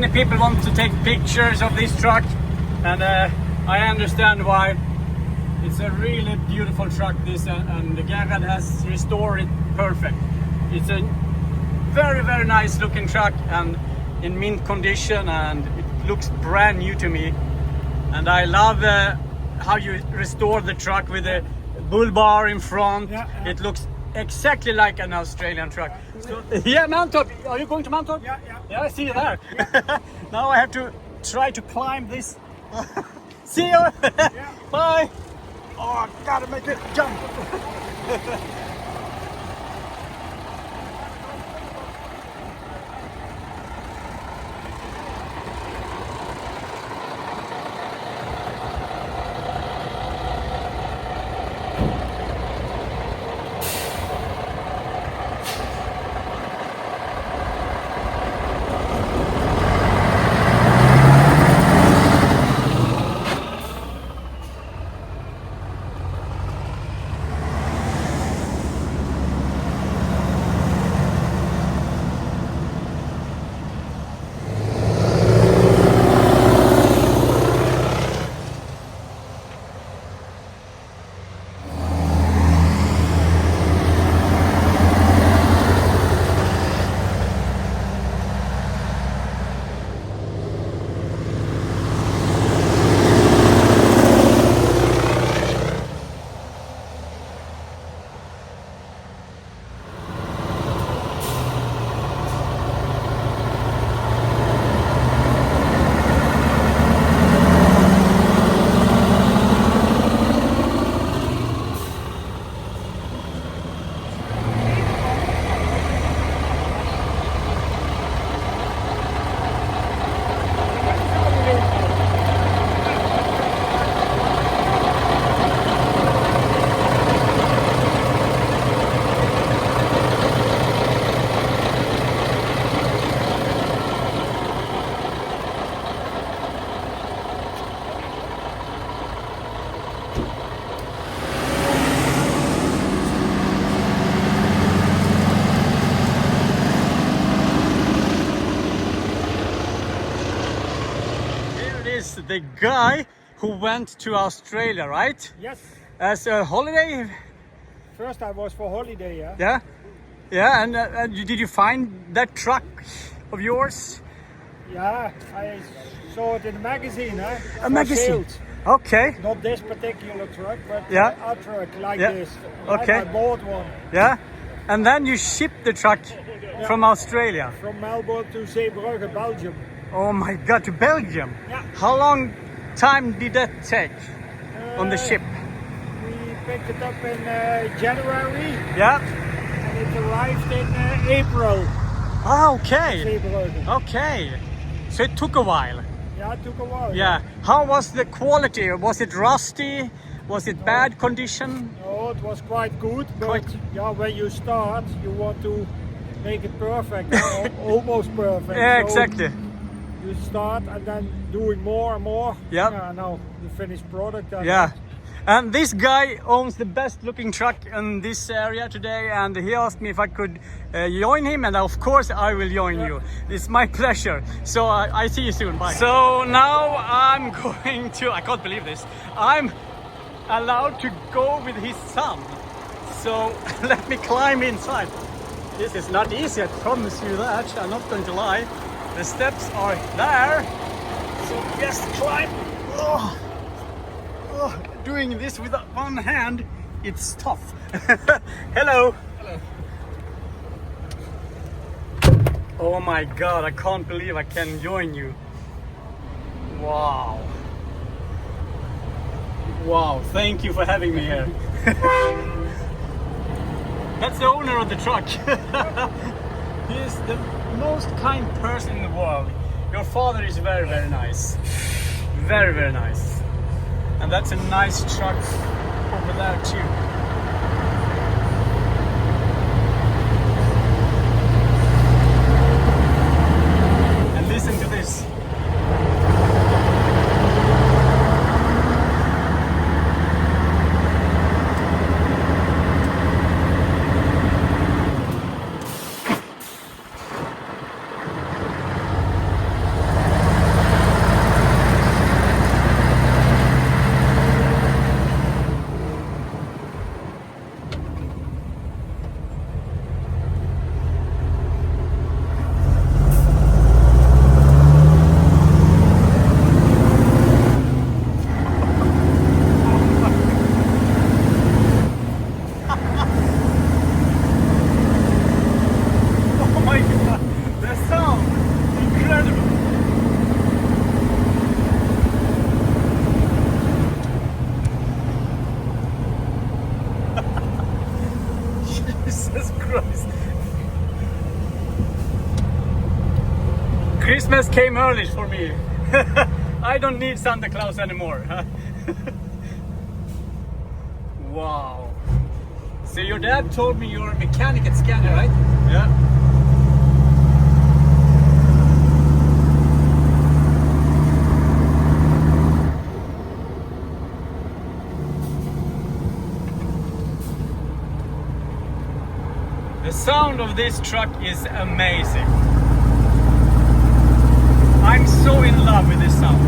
many people want to take pictures of this truck, and I understand why. It's a really beautiful truck, this, and the garage has restored it perfect. It's a very, very nice looking truck and in mint condition, and it looks brand new to me. And I love how you restore the truck with a bull bar in front. It looks exactly like an Australian truck. So, yeah, Mountaintop. Are you going to Mountaintop? Yeah, I see you there. Now I have to try to climb this. See you. Bye. Oh, I gotta make it jump. The guy who went to Australia, right? Yes. As a holiday? First I was for holiday, yeah. Yeah? Yeah, and did you find that truck of yours? Yeah, I saw it in a magazine, eh? A magazine? Sales. Okay. Not this particular truck, but Yeah. a truck like Yeah. this. Okay. I bought one. Yeah? And then you shipped the truck from Australia? From Melbourne to Zeebrugge, Belgium. Oh my God, to Belgium? Yeah. How long time did that take on the ship? We picked it up in January Yeah? and it arrived in April. Ah, okay. Zeebrugge. Okay. So it took a while. Yeah, it took a while. Yeah. How was the quality? Was it rusty? Was it bad condition? No, it was quite good, but Quite- yeah, when you start, you want to make it perfect, almost perfect. Yeah, So exactly. You start and then doing more and more. Yep. Yeah, now the finished product. Yeah. And this guy owns the best looking truck in this area today, and he asked me if I could join him, and of course I will join you. It's my pleasure. So I see you soon. Bye. So now I'm going to, I can't believe this, I'm allowed to go with his son. So let me climb inside. This is not easy, I promise you that. I'm not going to lie. The steps are there. So just climb. Oh. Oh, doing this with one hand, it's tough. Hello. Hello. Oh my God, I can't believe I can join you. Wow. Wow, thank you for having me here. That's the owner of the truck. He is the most kind person in the world. Your father is very, very nice. Very, very nice. And that's a nice truck over there too. And listen to this. Christmas came early for me. I don't need Santa Claus anymore. Wow. So your dad told me you're a mechanic at Scania, right? Yeah. The sound of this truck is amazing. I'm so in love with this sound.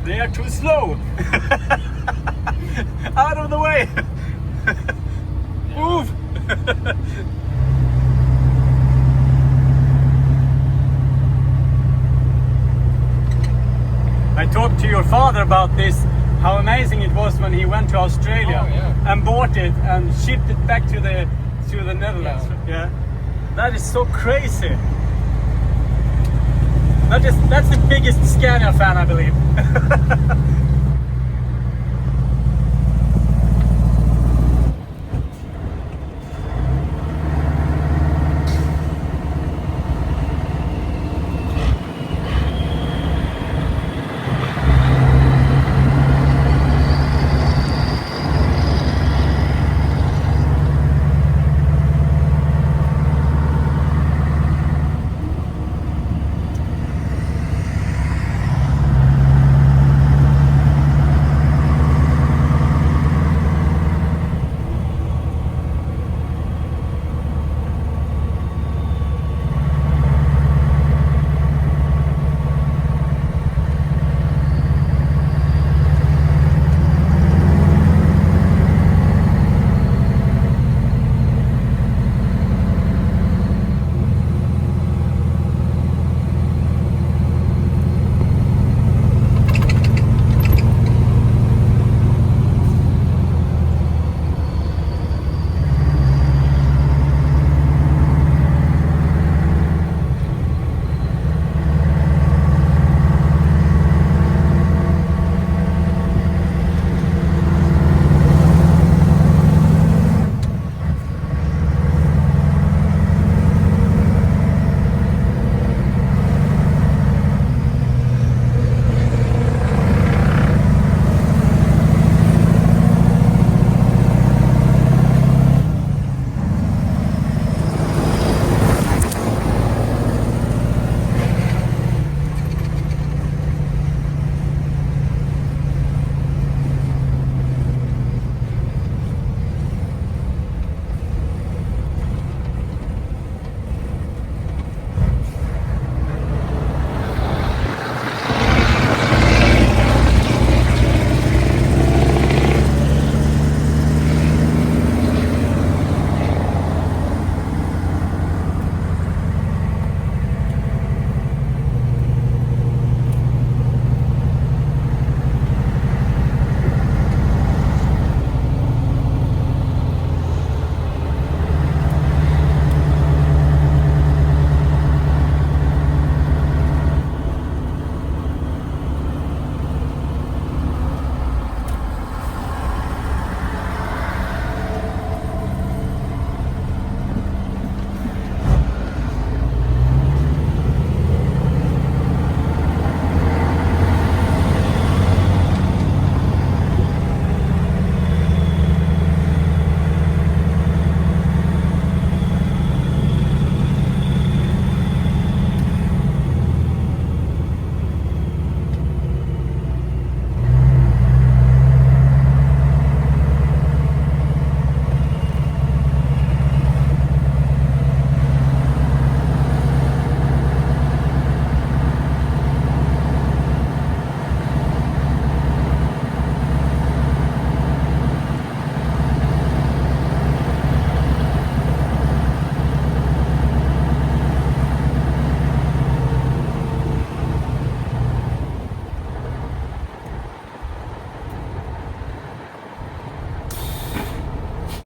They are too slow. Out of the way. Move. I talked to your father about this, how amazing it was when he went to Australia and bought it and shipped it back to the Netherlands. Yeah. That is so crazy. That's the biggest Scania fan, I believe.